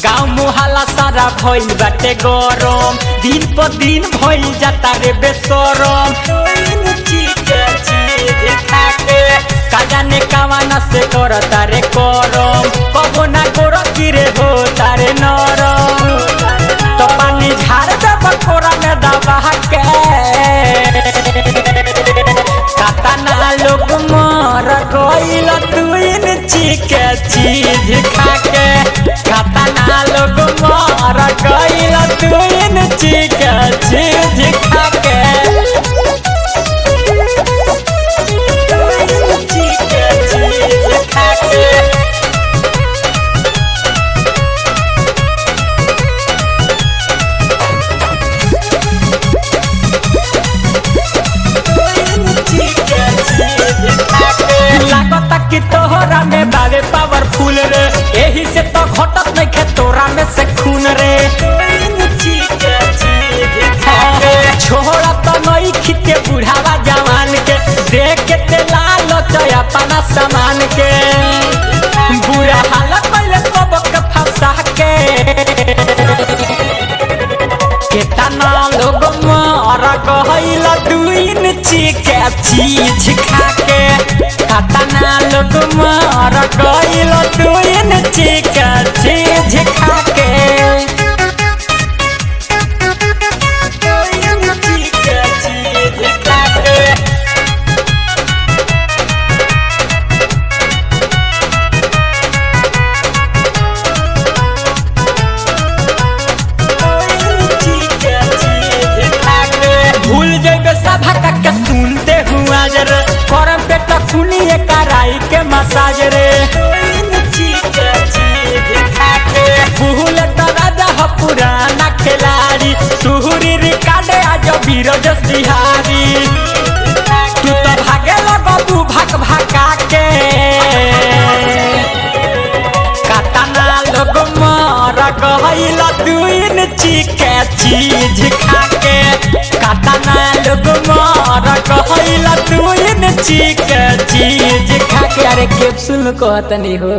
गाँव मोहल्ला सारा भइल बाटे गरम, दिन पर दिन भइल जाता रे बेसरम। का जाने कावाना से करता रे करम, कबो ना गोर गिरे हो तारे नरम। तो पानी झाड़ दे बकोरा में दबा के, काता ना लोग मर गइल 2 इंची के चीज खा के। काता ना लोग मर गइल 2 इंची के चीज खा के। कि तोहरा में बावे पावरफुल रे, यही से तो घटत नहीं खे तोरा में से खून रे। छोड़ा तो नहीं खींचे बुढ़ावा जवान के, देख के ते लाल अपना सामान के। बुरा हालत पहले सबक फंसा के, केतना लोग मर गइल 2 इंची के चीज खा के। कातना लोग मर गइल 2 इंची के चीज खा के। भूल जेबे सभा के सुनते हुआ जरे, करम पे टकुनिए कराई के मसाज रे। भूल तो राजा हो पुराना खिलाड़ी, तुहरी रिकार्ड आज बीरज बिहारी। तू तो भागे लगबू भाग भागा के, कातना लोग मर गइल 2 इंची के चीज खा के। कातना लोग मर गइल 2 इंची के चीज खा के। अरे कैप्सूल कहतनी हो।